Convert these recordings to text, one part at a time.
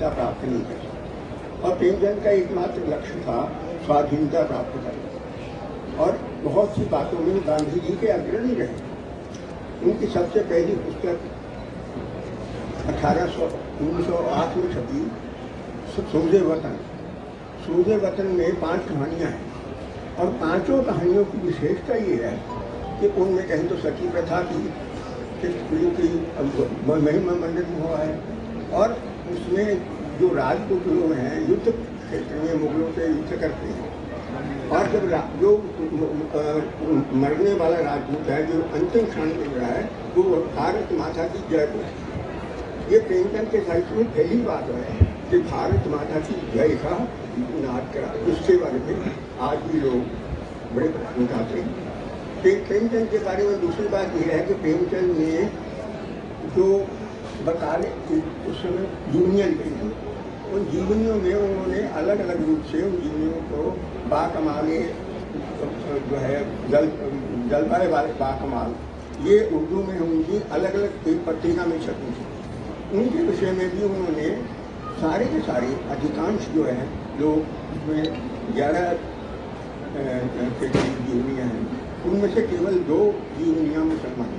स्वाधीनता प्राप्त नहीं कर सकते। और प्रेमचंद का एकमात्र लक्ष्य था स्वाधीनता प्राप्त करना, और बहुत सी बातों में गांधी जी के अग्रणी रहे। उनकी सबसे पहली पुस्तक 1908 में छपी, सूझे वतन। सूझे वतन में 5 कहानियाँ हैं, और 5 कहानियों की विशेषता ये है कि उनमें कहीं तो सती प्रथा की महिमा मंडित हुआ है, और उसमें जो राजपूत लोग हैं युद्ध क्षेत्र में मुगलों से युद्ध करते हैं, और जब जो मरने वाला राजपूत है जो अंतिम क्षण मिल रहा है वो भारत माता की जय बोलता। ये प्रेमचंद के साहित्य में पहली बात है कि भारत माता की जय का नाद करा। उसके बारे में आज भी लोग बड़े प्रश्न उठाते हैं। प्रेमचंद के बारे में दूसरी बात यह है कि प्रेमचंद ने जो बकाले उस समय जीवनियाँ लिखी थी, उन जीवनियों में उन्होंने अलग अलग रूप से उन जीवनियों को बाकमाल जो है जलवाए वाले बाकमाल, ये उर्दू में उनकी अलग अलग एक पत्रिका में छपी थी। उनके विषय में भी उन्होंने सारे के सारे अधिकांश जो है लोग उसमें 11 के करीब जीवनियाँ हैं, उनमें से केवल 2 जीवनियाँ मुसलमान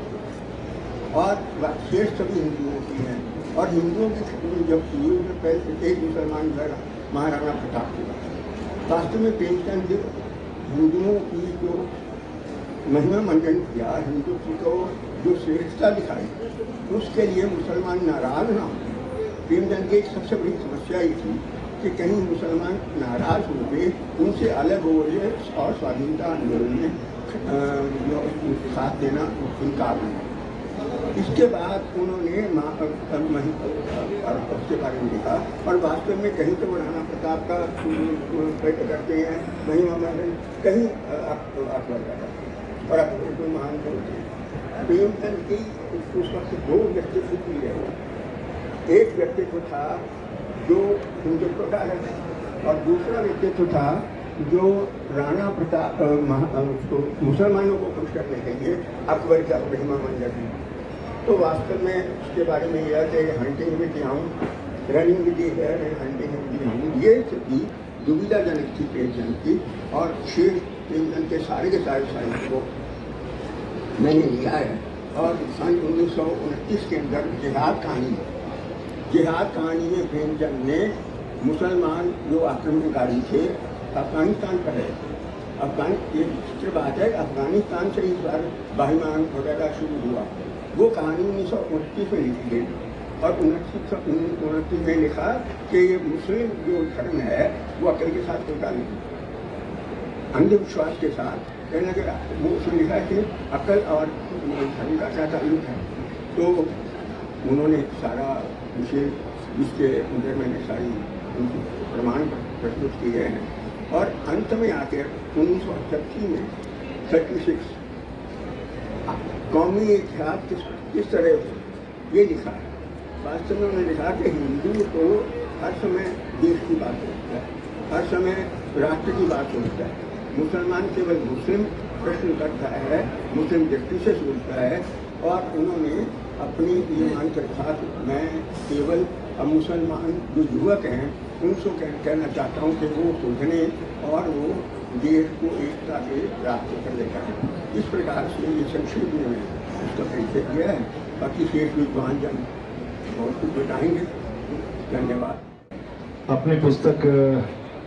और शेष सभी हिंदुओं की हैं। और हिंदुओं की छुट्टी जब की उसमें पहले एक मुसलमान घर महाराणा प्रताप की बात। वास्तव में प्रेमचंद हिंदुओं की जो महिमा मंडन किया, हिंदुत्व को जो श्रेष्ठता दिखाई, उसके लिए मुसलमान नाराज ना हो। प्रेमचंद की एक सबसे बड़ी समस्या ये थी कि कहीं मुसलमान नाराज हो गए, उनसे अलग हो गए और स्वाधीनता आंदोलन में साथ देना इनकार नहीं। इसके बाद उन्होंने उसके बारे में लिखा, और वास्तव में कहीं तो राणा प्रताप का व्यक्त करते हैं महिमा मंडन, कहीं अकबर का करते हैं, और अकबर को महान करते हैं। प्रेमचंद की उस वक्त 2 व्यक्तित्व की है। एक व्यक्तित्व था जो हिंदुत्व का है, और दूसरा व्यक्तित्व था जो राणा प्रताप मुसलमानों को खुश करने के लिए अकबर का महिमा मंडन है। तो वास्तव में उसके बारे में यह है कि hunting with the hound, running with the hare and hunting with the hound, ये स्थिति दुविधाजनक थी प्रेमचंद की। और शेष प्रेमचंद के सारे साहित्य को मैंने लिया है। और सन 1929 के अंदर जिहाद कहानी में प्रेमचंद ने मुसलमान जो आक्रमणकारी थे अफगानिस्तान पर है, ये विचित्र बात है, अफगानिस्तान से इस बार बाहिमान वगैरह शुरू हुआ। वो कहानी 1929 में लिखी गई, और 1929 में लिखा कि ये मुस्लिम जो धर्म है वो अकल के साथ होता नहीं, अंधविश्वास के साथ कहना कि वो उसमें लिखा कि अकल और धर्म का क्या ताल्लुक है। तो उन्होंने सारा विषय इसके अंदर मैंने सारी प्रमाण प्रस्तुत किए हैं, और अंत में आकर 1938 में 36 कौमी इतिहास किस तरह हो ये लिखा है। वास्तव में उन्होंने लिखा कि हिंदू तो हर समय देश की बात सोचता है, हर समय राष्ट्र की बात सोचता है, मुसलमान केवल मुस्लिम प्रश्न करता है, मुस्लिम दृष्टि से सोचता है। और उन्होंने अपनी ये मानकर कहा कि मैं केवल मुसलमान जो युवक हैं उनसे कहना चाहता हूँ कि वो सोचने और वो देश को एकता के रास्ते पर लेकर आए। इस प्रकार से ये संक्षेप में उसका परिचय किया है। बाकी शेष विद्वान जन और कुछ बताएंगे। धन्यवाद। अपनी पुस्तक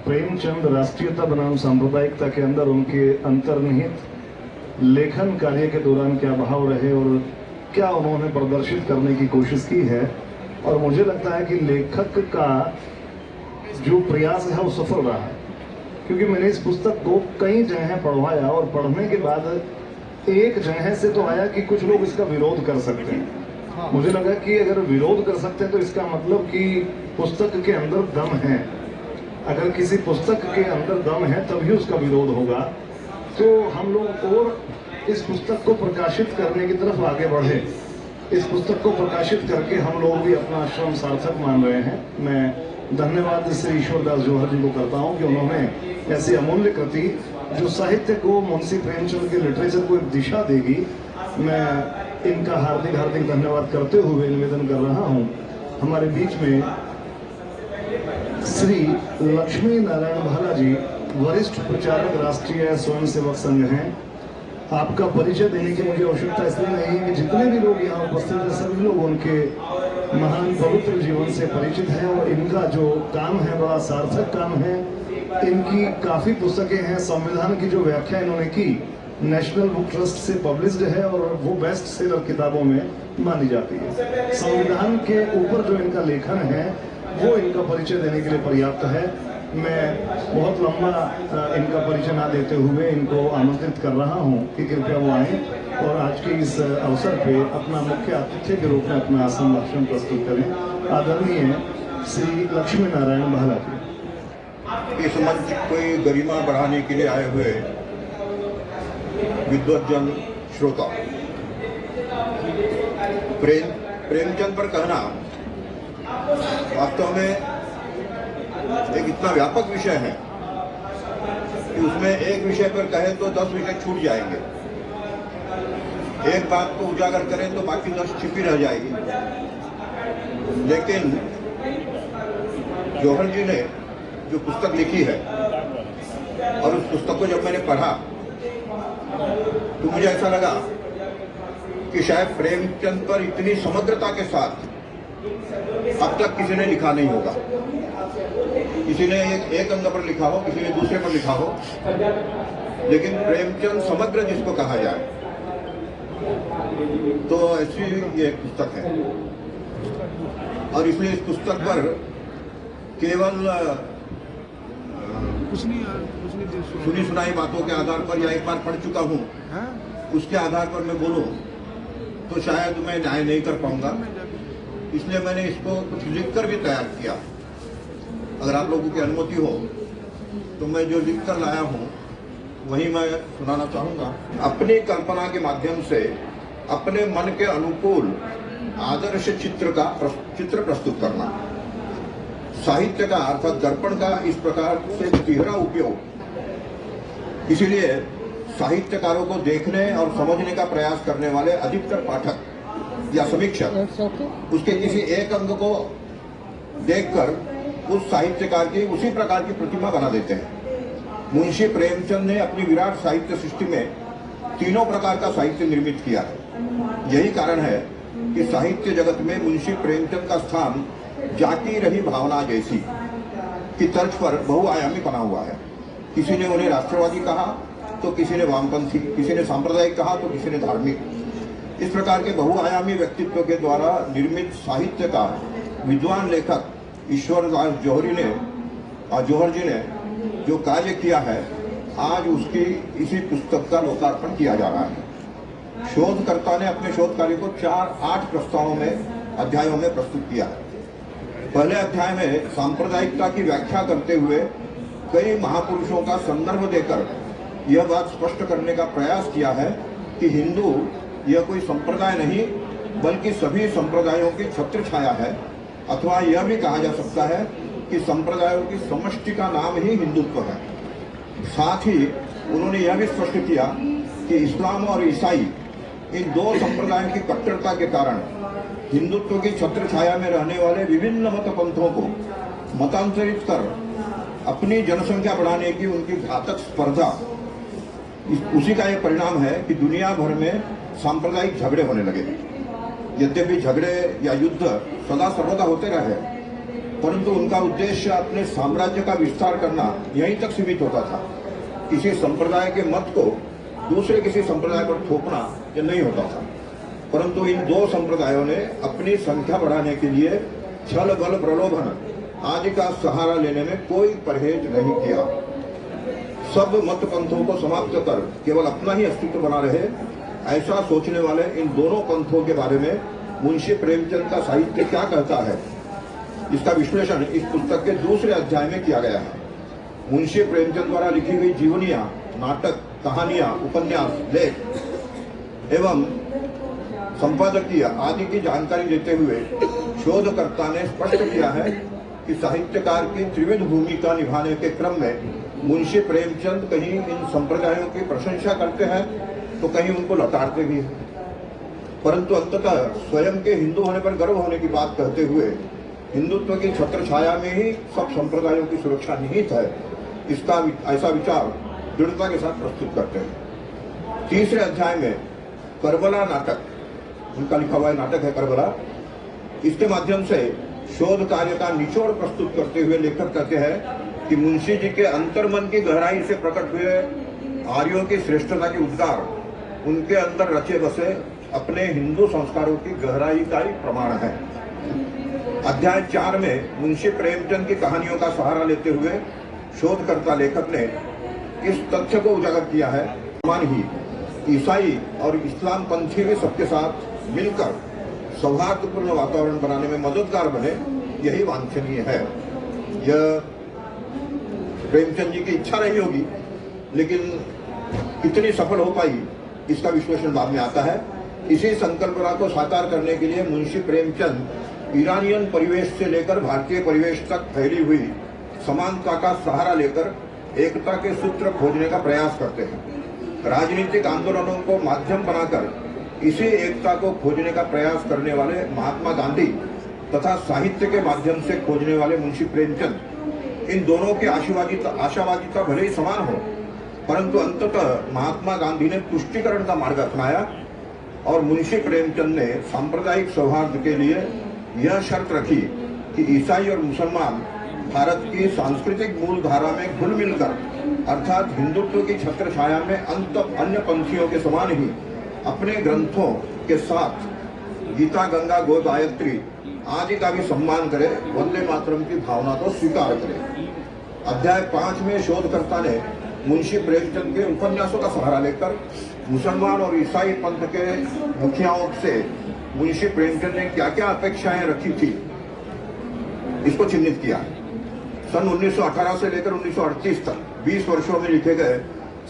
प्रेमचंद राष्ट्रीयता बनाम सांप्रदायिकता के अंदर उनके अंतर्निहित लेखन कार्य के दौरान क्या भाव रहे और क्या उन्होंने प्रदर्शित करने की कोशिश की है, और मुझे लगता है कि लेखक का जो प्रयास है वो सफल रहा है। क्योंकि मैंने इस पुस्तक को कई जगह पढ़वाया, और पढ़ने के बाद एक जगह से तो आया कि कुछ लोग इसका विरोध कर सकते हैं। मुझे लगा कि अगर विरोध कर सकते हैं तो इसका मतलब कि पुस्तक के अंदर दम है। अगर किसी पुस्तक के अंदर दम है तभी उसका विरोध होगा। तो हम लोग और इस पुस्तक को प्रकाशित करने की तरफ आगे बढ़े। इस पुस्तक को प्रकाशित करके हम लोग भी अपना श्रम सार्थक मान रहे हैं। मैं धन्यवाद श्री ईश्वरदास जौहर जी को करता हूं कि उन्होंने ऐसी अमूल्य कृति जो साहित्य को, मुंशी प्रेमचंद के लिटरेचर को एक दिशा देगी, मैं इनका हार्दिक धन्यवाद करते हुए निवेदन कर रहा हूं। हमारे बीच में श्री लक्ष्मी नारायण भाला जी वरिष्ठ प्रचारक राष्ट्रीय स्वयंसेवक संघ हैं। आपका परिचय देने की मुझे आवश्यकता इसलिए नहीं है कि जितने भी लोग यहाँ उपस्थित हैं सभी लोग उनके महान पवित्र जीवन से परिचित हैं और इनका जो काम है बड़ा सार्थक काम है। इनकी काफी पुस्तकें हैं। संविधान की जो व्याख्या इन्होंने की नेशनल बुक ट्रस्ट से पब्लिश्ड है और वो बेस्ट सेलर किताबों में मानी जाती है। संविधान के ऊपर जो इनका लेखन है वो इनका परिचय देने के लिए पर्याप्त है। मैं बहुत लंबा इनका परिचय ना देते हुए इनको आमंत्रित कर रहा हूं कि कृपया वो आए और आज के इस अवसर पे अपना मुख्य आतिथ्य के रूप में अपना आसन भाषण प्रस्तुत करें। आदरणीय श्री लक्ष्मी नारायण भाला जी। इस मंच कोई गरिमा बढ़ाने के लिए आए हुए विद्वज्जन श्रोता, प्रेमचंद पर कहना वास्तव में एक इतना व्यापक विषय है कि उसमें एक विषय पर कहें तो 10 विषय छूट जाएंगे। एक बात को उजागर करें तो बाकी 10 छिपी रह जाएगी। लेकिन जौहर जी ने जो पुस्तक लिखी है और उस पुस्तक को जब मैंने पढ़ा तो मुझे ऐसा लगा कि शायद प्रेमचंद पर इतनी समग्रता के साथ अब तक किसी ने लिखा नहीं होगा। किसी ने एक अंग पर लिखा हो, किसी ने दूसरे पर लिखा हो, लेकिन प्रेमचंद समग्र जिसको कहा जाए तो ऐसी ये पुस्तक है। और इसलिए इस पुस्तक पर केवल सुनी सुनाई बातों के आधार पर या एक बार पढ़ चुका हूं उसके आधार पर मैं बोलूं तो शायद मैं न्याय नहीं कर पाऊंगा। इसलिए मैंने इसको कुछ लिखकर भी तैयार किया। अगर आप लोगों की अनुमति हो तो मैं जो लिखकर लाया हूं वही मैं सुनाना चाहूंगा। अपनी कल्पना के माध्यम से अपने मन के अनुकूल आदर्श चित्र प्रस्तुत करना। साहित्य का अर्थात दर्पण का इस प्रकार से तिहरा उपयोग। इसीलिए साहित्यकारों को देखने और समझने का प्रयास करने वाले अधिकतर पाठक या समीक्षक उसके किसी एक अंग को देखकर उस साहित्यकार की उसी प्रकार की प्रतिमा बना देते हैं। मुंशी प्रेमचंद ने अपनी विराट साहित्य सृष्टि में तीनों प्रकार का साहित्य निर्मित किया है। यही कारण है कि साहित्य जगत में मुंशी प्रेमचंद का स्थान जाती रही भावना जैसी की तर्ज पर बहुआयामी बना हुआ है। किसी ने उन्हें राष्ट्रवादी कहा तो किसी ने वामपंथी, किसी ने सांप्रदायिक कहा तो किसी ने धार्मिक। इस प्रकार के बहुआयामी व्यक्तित्व के द्वारा निर्मित साहित्य का विद्वान लेखक ईश्वरदास जौहर जी ने जो कार्य किया है आज उसकी इसी पुस्तक का लोकार्पण किया जा रहा है। शोधकर्ता ने अपने शोध कार्य को 8 प्रस्तावों में अध्यायों में प्रस्तुत किया है। पहले अध्याय में सांप्रदायिकता की व्याख्या करते हुए कई महापुरुषों का संदर्भ देकर यह बात स्पष्ट करने का प्रयास किया है कि हिंदू यह कोई संप्रदाय नहीं बल्कि सभी संप्रदायों की छत्र छाया है। अथवा यह भी कहा जा सकता है कि संप्रदायों की समष्टि का नाम ही हिंदुत्व है। साथ ही उन्होंने यह भी स्पष्ट किया कि इस्लाम और ईसाई इन दो संप्रदायों की कट्टरता के कारण हिंदुत्व की छत्र छाया में रहने वाले विभिन्न मत पंथों को मतांतरित कर अपनी जनसंख्या बढ़ाने की उनकी घातक स्पर्धा, उसी का यह परिणाम है कि दुनिया भर में सांप्रदायिक झगड़े होने लगे। यद्यपि झगड़े या युद्ध सदा सर्वदा होते रहे, परंतु उनका उद्देश्य अपने साम्राज्य का विस्तार करना यहीं तक सीमित होता था। किसी संप्रदाय के मत को दूसरे किसी संप्रदाय पर थोपना यह नहीं होता था। परंतु इन दो संप्रदायों ने अपनी संख्या बढ़ाने के लिए छल बल प्रलोभन आदि का सहारा लेने में कोई परहेज नहीं किया। सब मत पंथों को समाप्त कर केवल अपना ही अस्तित्व बना रहे, ऐसा सोचने वाले इन दोनों पंथों के बारे में मुंशी प्रेमचंद का साहित्य क्या कहता है, इसका विश्लेषण इस पुस्तक के दूसरे अध्याय में किया गया है। मुंशी प्रेमचंद द्वारा लिखी गई जीवनियां, नाटक, कहानियां, उपन्यास, लेख एवं संपादकीय आदि की जानकारी देते हुए शोधकर्ता ने स्पष्ट किया है कि साहित्यकार की त्रिविध भूमिका निभाने के क्रम में मुंशी प्रेमचंद कहीं इन संप्रदायों की प्रशंसा करते हैं तो कहीं उनको लताड़ते भी हैं, परंतु अंततः स्वयं के हिंदू होने पर गर्व होने की बात कहते हुए हिंदुत्व की छत्र छाया में ही सब संप्रदायों की सुरक्षा निहित है, इसका ऐसा विचार दृढ़ता के साथ प्रस्तुत करते हैं। तीसरे अध्याय में करबला नाटक, उनका लिखा हुआ नाटक है करबला, इसके माध्यम से शोध कार्य का निचोड़ प्रस्तुत करते हुए लेखक कहते हैं कि मुंशी जी के अंतर्मन की गहराई से प्रकट हुए आर्यों की श्रेष्ठता के उद्गार उनके अंदर रचे बसे अपने हिंदू संस्कारों की गहराई का ही प्रमाण है। अध्याय 4 में मुंशी प्रेमचंद की कहानियों का सहारा लेते हुए शोधकर्ता लेखक ने इस तथ्य को उजागर किया है, मान ही ईसाई और इस्लाम पंथी भी सबके साथ मिलकर सौहार्दपूर्ण वातावरण बनाने में मददगार बने, यही वांछनीय है। यह प्रेमचंद जी की इच्छा रही होगी, लेकिन कितनी सफल हो पाई इसका विश्लेषण बाद में आता है। इसी संकल्पना को साकार करने के लिए मुंशी प्रेमचंद ईरानियन परिवेश से लेकर भारतीय परिवेश तक फैली हुई समानता का सहारा लेकर एकता के सूत्र खोजने का प्रयास करते हैं। राजनीतिक आंदोलनों को माध्यम बनाकर इसी एकता को खोजने का प्रयास करने वाले महात्मा गांधी तथा साहित्य के माध्यम से खोजने वाले मुंशी प्रेमचंद, इन दोनों की आशावादिता भले ही समान हो, परंतु अंततः महात्मा गांधी ने तुष्टीकरण का मार्ग अपनाया और मुंशी प्रेमचंद ने सांप्रदायिक सौहार्द के लिए यह शर्त रखी कि ईसाई और मुसलमान भारत की सांस्कृतिक मूल धारा में घुल मिलकर, अर्थात हिंदुत्व की छत्र छाया में अन्य पंथियों के समान ही अपने ग्रंथों के साथ गीता, गंगा, गो, गायत्री आदि का भी सम्मान करे, वंदे मातरम की भावना को स्वीकार करे। अध्याय 5 में शोधकर्ता ने मुंशी प्रेमचंद के उपन्यासों का सहारा लेकर मुसलमान और ईसाई पंथ के मुखियाओं से मुंशी प्रेमचंद ने क्या क्या अपेक्षाएं रखी थी, इसको चिन्हित किया। सन 1918 से लेकर 1938 तक 20 वर्षों में लिखे गए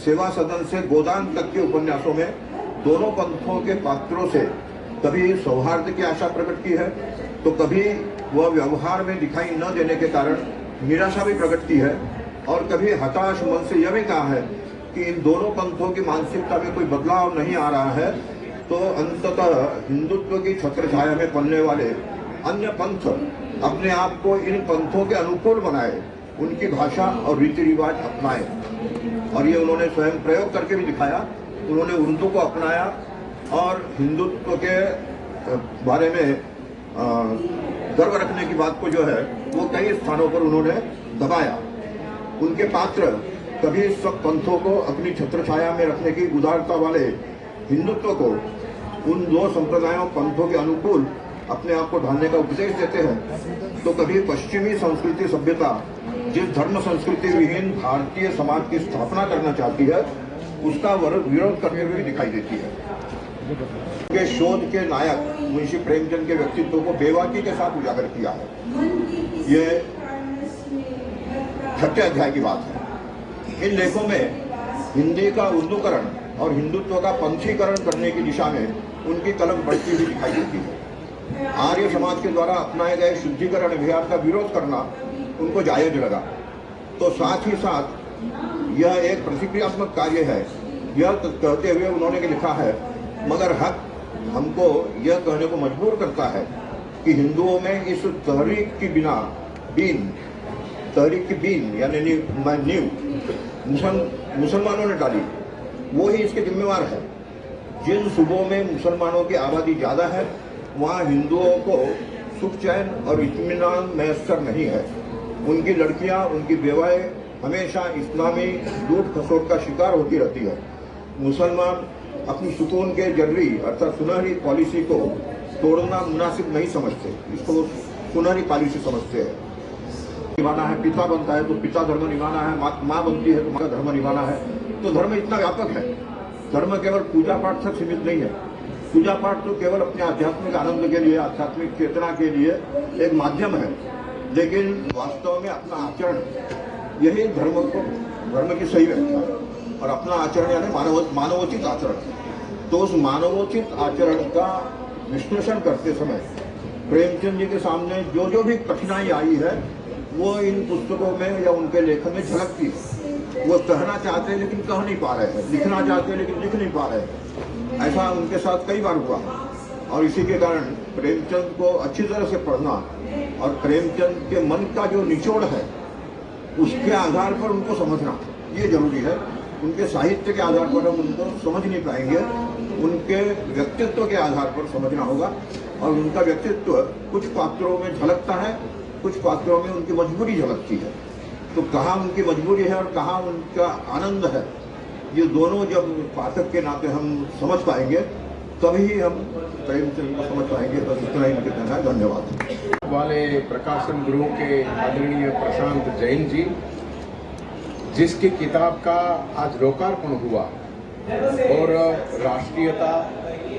सेवा सदन से गोदान तक के उपन्यासों में दोनों पंथों के पात्रों से कभी सौहार्द की आशा प्रकट की है, तो कभी वह व्यवहार में दिखाई न देने के कारण निराशा भी प्रकट की है, और कभी हताश मन से यह भी कहा है कि इन दोनों पंथों की मानसिकता में कोई बदलाव नहीं आ रहा है, तो अंततः हिंदुत्व की छत्र छाया में पलने वाले अन्य पंथ अपने आप को इन पंथों के अनुकूल बनाए, उनकी भाषा और रीति रिवाज अपनाए। और ये उन्होंने स्वयं प्रयोग करके भी दिखाया। उन्होंने उर्दू को अपनाया और हिंदुत्व के बारे में गर्व रखने की बात को जो है वो कई स्थानों पर उन्होंने दबाया। उनके पात्र कभी सब पंथों को अपनी छत्र छाया में रखने की उदारता वाले हिंदुत्व को उन दो संप्रदायों पंथों के अनुकूल अपने आप को ढालने का उपदेश देते हैं, तो कभी पश्चिमी संस्कृति सभ्यता जिस धर्म संस्कृति विहीन भारतीय समाज की स्थापना करना चाहती है उसका विरोध करते हुए दिखाई देती है। के शोध के नायक मुंशी प्रेमचंद के व्यक्तित्व को बेबाकी के साथ उजागर किया है। ये 6 अध्याय की बात है। इन लेखों में हिंदी का उर्दूकरण और हिंदुत्व का पंथीकरण करने की दिशा में उनकी कलम बढ़ती हुई दिखाई देती है। आर्य समाज के द्वारा अपनाए गए शुद्धिकरण अभियान का विरोध करना उनको जायज लगा, तो साथ ही साथ यह एक प्रतिक्रियात्मक कार्य है, यह कहते हुए उन्होंने लिखा है, मगर हक हमको यह कहने को मजबूर करता है कि हिंदुओं में इस तहरीक की बीन यानी नींव मुसलमानों ने डाली, वो ही इसके जिम्मेवार है। जिन सूबों में मुसलमानों की आबादी ज़्यादा है वहाँ हिंदुओं को सुख चैन और इत्मीनान मैसर नहीं है। उनकी लड़कियाँ, उनकी बेवाएं हमेशा इस्लामी लूट खसोट का शिकार होती रहती है। मुसलमान अपनी सुकून के जर्री अर्थात सुनहरी पॉलिसी को तोड़ना मुनासिब नहीं समझते, इसको सुनहरी पॉलिसी समझते हैं। निभाना है, पिता बनता है तो पिता धर्म निभाना है, माँ बनती है तो माँ का धर्म निभाना है। तो धर्म इतना व्यापक है, धर्म केवल पूजा पाठ तक सीमित नहीं है। पूजा पाठ तो केवल अपने आध्यात्मिक आनंद के लिए, आध्यात्मिक चेतना के लिए एक माध्यम है, लेकिन वास्तव में अपना आचरण यही धर्म की सही व्याख्या है। और अपना आचरण यानी मानवोचित आचरण। तो उस मानवोचित आचरण का विश्लेषण करते समय प्रेमचंद जी के सामने जो भी कठिनाई आई है वो इन पुस्तकों में या उनके लेखन में झलकती है। वो कहना चाहते हैं लेकिन कह नहीं पा रहे हैं, लिखना चाहते हैं लेकिन लिख नहीं पा रहे हैं। ऐसा उनके साथ कई बार हुआ और इसी के कारण प्रेमचंद को अच्छी तरह से पढ़ना और प्रेमचंद के मन का जो निचोड़ है उसके आधार पर उनको समझना ये जरूरी है। उनके साहित्य के आधार पर हम उनको समझ नहीं पाएंगे, उनके व्यक्तित्व के आधार पर समझना होगा। और उनका व्यक्तित्व कुछ पात्रों में झलकता है, कुछ पात्रों में उनकी मजबूरी झलकती है। तो कहाँ उनकी मजबूरी है और कहाँ उनका आनंद है, ये दोनों जब पाठक के नाते हम समझ पाएंगे तभी हम प्रेमचंद को समझ पाएंगे। बस इतना ही मुझे कहना है। धन्यवाद। वाले प्रकाशन गृह के आदरणीय प्रशांत जैन जी, जिसकी किताब का आज लोकार्पण हुआ, और राष्ट्रीयता,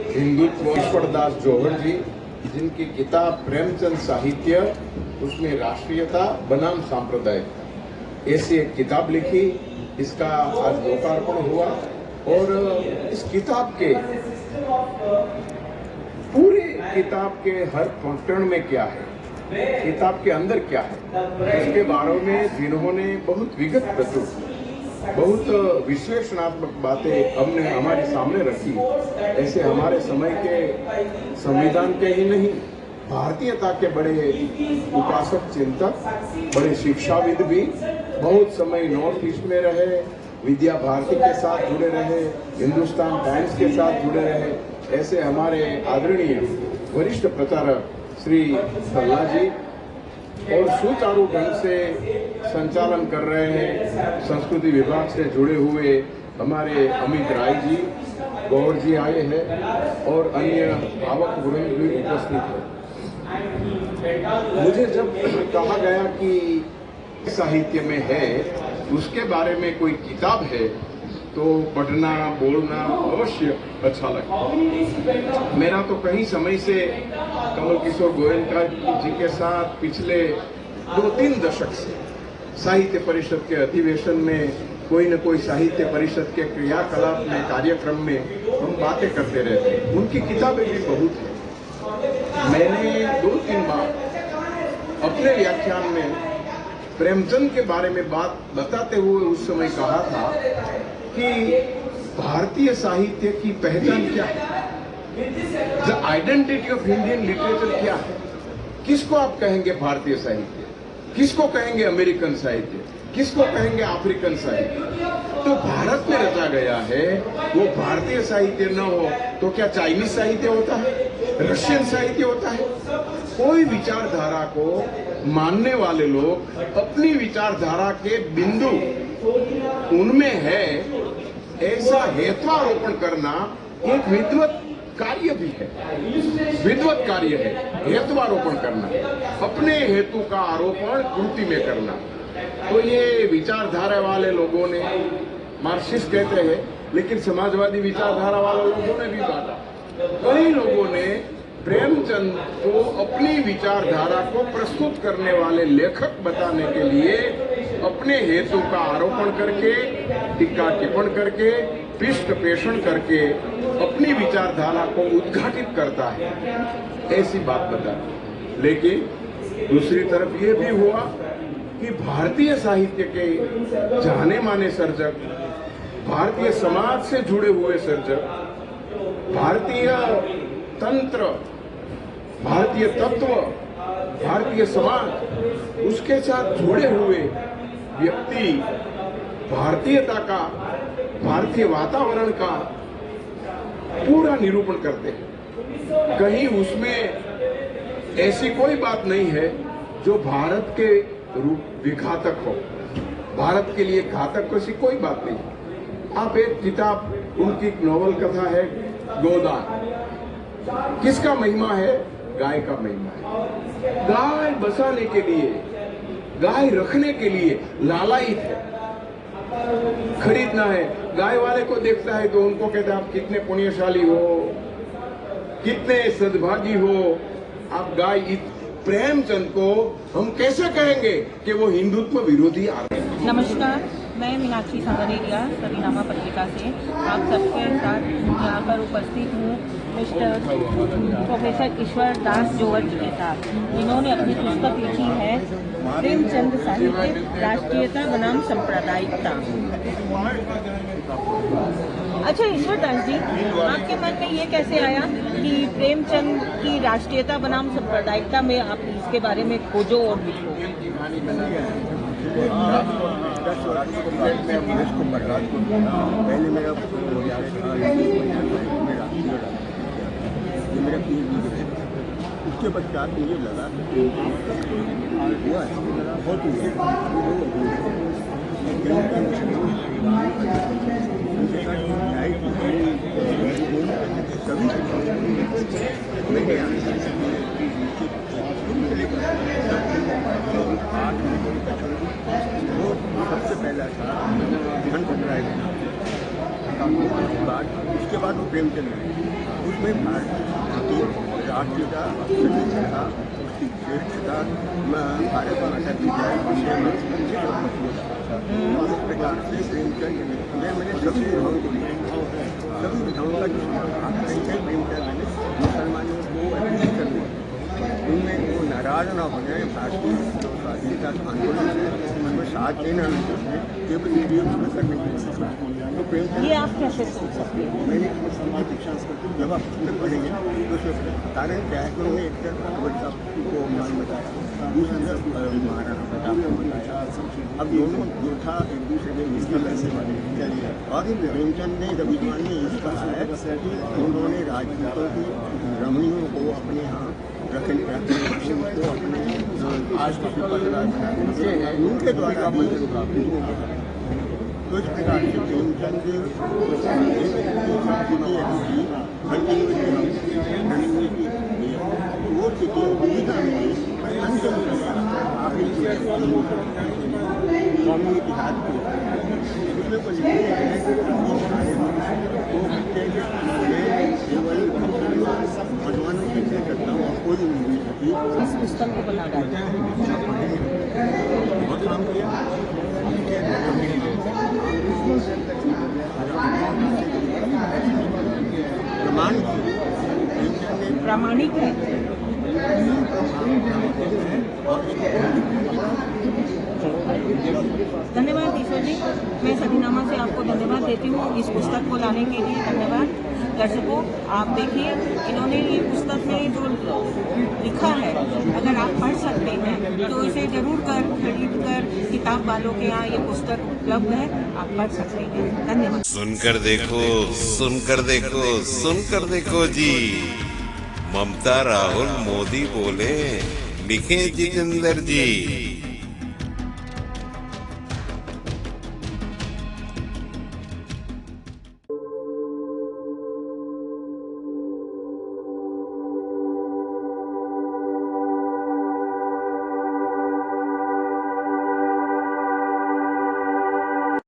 हिंदुत्व, ईश्वरदास जौहर जी, जिनकी किताब प्रेमचंद साहित्य, उसमें राष्ट्रीयता बनाम सांप्रदायिकता, ऐसी एक किताब लिखी। इसका आज लोकार्पण हुआ और इस किताब के पूरे किताब के हर प्रकरण में क्या है, किताब के अंदर क्या है, इसके बारे में जिन्होंने बहुत विगत प्रस्तुत, बहुत विश्लेषणात्मक बातें हमने हमारे सामने रखी, ऐसे हमारे समय के संविधान के ही नहीं, भारतीयता के बड़े उपासक चिंतक, बड़े शिक्षाविद भी बहुत समय नॉर्थ ईस्ट में रहे, विद्या भारती के साथ जुड़े रहे, हिंदुस्तान टाइम्स के साथ जुड़े रहे, ऐसे हमारे आदरणीय वरिष्ठ प्रचारक श्री प्रहलाद जी, और सुचारू ढंग से संचालन कर रहे हैं संस्कृति विभाग से जुड़े हुए हमारे अमित राय जी, गौर जी आए हैं और अन्य भावक वृंद भी उपस्थित है। मुझे जब कहा गया कि साहित्य में है, उसके बारे में कोई किताब है, तो पढ़ना बोलना अवश्य अच्छा लगा। मेरा तो कई समय से कमल किशोर गोयनका जी के साथ पिछले 2-3 दशक से साहित्य परिषद के अधिवेशन में कोई न कोई साहित्य परिषद के क्रियाकलाप में, कार्यक्रम में हम बातें करते रहते हैं। उनकी किताबें भी बहुत हैं। मैंने 2-3 बार अपने व्याख्यान में प्रेमचंद के बारे में बात बताते हुए उस समय कहा था कि भारतीय साहित्य की पहचान क्या है, the identity of Indian literature क्या है, किसको आप कहेंगे भारतीय साहित्य, किसको कहेंगे अमेरिकन साहित्य, किसको कहेंगे अफ्रीकन साहित्य। तो भारत में रचा गया है, वो भारतीय साहित्य न हो तो क्या चाइनीज साहित्य होता है, रशियन साहित्य होता है। कोई विचारधारा को मानने वाले लोग अपनी विचारधारा के बिंदु उनमें है, ऐसा हेत्वारोपण करना एक विद्वत कार्य भी है, विद्वत कार्य है हेत्वारोपण करना, अपने हेतु का आरोपण कृति में करना। तो ये विचारधारा वाले लोगों ने, मार्क्सिस्ट कहते हैं, लेकिन समाजवादी विचारधारा वाले लोगों ने भी बांटा। कई लोगों ने प्रेमचंद को अपनी विचारधारा को प्रस्तुत करने वाले लेखक बताने के लिए अपने हेतु का आरोपण करके, टीका टिप्पण करके, पृष्ठ पेषण करके अपनी विचारधारा को उद्घाटित करता है, ऐसी बात बता। लेकिन दूसरी तरफ ये भी हुआ कि भारतीय साहित्य के जाने माने सर्जक, भारतीय समाज से जुड़े हुए सर्जक, भारतीय तंत्र, भारतीय तत्व, भारतीय समाज, उसके साथ जुड़े हुए व्यक्ति भारतीयता का, भारतीय वातावरण का पूरा निरूपण करते हैं। कहीं उसमें ऐसी कोई बात नहीं है जो भारत के रूप विघातक हो, भारत के लिए घातक ऐसी कोई बात नहीं। आप एक किताब, उनकी नॉवल कथा है गोदान, किसका महिमा है? गाय का महिमा है। गाय बसाने के लिए, गाय रखने के लिए लालायित है, खरीदना है। गाय वाले को देखता है तो उनको कहता है आप कितने पुण्यशाली हो, कितने सद्भागी हो, आप गाय। प्रेमचंद को हम कैसे कहेंगे कि वो हिंदुत्व विरोधी आदमी? नमस्कार, मैं मीनाक्षी संगरेरिया सरीनामा पत्रिका से आप सबके साथ यहाँ पर उपस्थित हूँ मिस्टर प्रोफेसर ईश्वर दास जौहर जी के साथ, जिन्होंने अपनी पुस्तक लिखी है प्रेमचंद साहित्य, राष्ट्रीयता बनाम सांप्रदायिकता। अच्छा ईश्वरदास जी, आपके मन में ये कैसे आया कि प्रेमचंद की राष्ट्रीयता बनाम सांप्रदायिकता में आप इसके बारे में खोजो और लिखो? 10 वर्ष में मैं इसको पढ़ रहा था। पहले मेरा मेरा PhD है। उसके पश्चात मुझे लगा हुआ है बहुत सबसे पहला था धन राय उसके बाद वो प्रेमचंद उसमें भारतीय राष्ट्रीयता संहिता उसकी श्रेष्ठता भारत माता की जय इस प्रकार से प्रेमचंद ने मैंने सभी विधाओं को लिया सभी विधाओं का प्रेमचंद मैंने मुसलमानों को अपील कर दिया उनमें वो नाराज ना हो जाए भारतीय स्वाधीनता आंदोलन में साथ देना केवल वीडियो करने तो प्रेमचंद ये आप कैसे सोच सकते हैं? मैंने जब आप पुस्तक पढ़ेंगे तो उसमें कारण क्या है कि उन्होंने एक तरफ अकबर साहब को मान बताया दूसरी तरफ महाराणा प्रताप को बताया। अब दोनों योद्धा एक दूसरे में मिलकर लड़ने वाले और प्रेमचंद ने रविमान ने इस कहा है कि उन्होंने राजपूतों की रमणियों को अपने यहाँ उनको अपने उनके द्वारा तो इस प्रकार से प्रेमचंद वो स्थिति भूमिका में अंतिम आखिरी कौमी इतिहास को उसमें कुछ केवल मुसलमानों की करता हूँ कोई नहीं इस पुस्तक को बना डाला बहुत काम किया प्रामाणिक है। धन्यवाद ईश्वर जी, मैं सदीनामा से आपको धन्यवाद देती हूँ इस पुस्तक को लाने के लिए। धन्यवाद दर्शकों, आप देखिए इन्होंने ये पुस्तक में जो लिखा है अगर आप पढ़ सकते हैं तो इसे जरूर खरीद कर किताब वालों के यहाँ ये पुस्तक उपलब्ध है, आप पढ़ सकते हैं। धन्यवाद। सुनकर देखो, सुनकर देखो, सुनकर देखो जी। ममता राहुल मोदी बोले, लिखे जितेंद्र जी।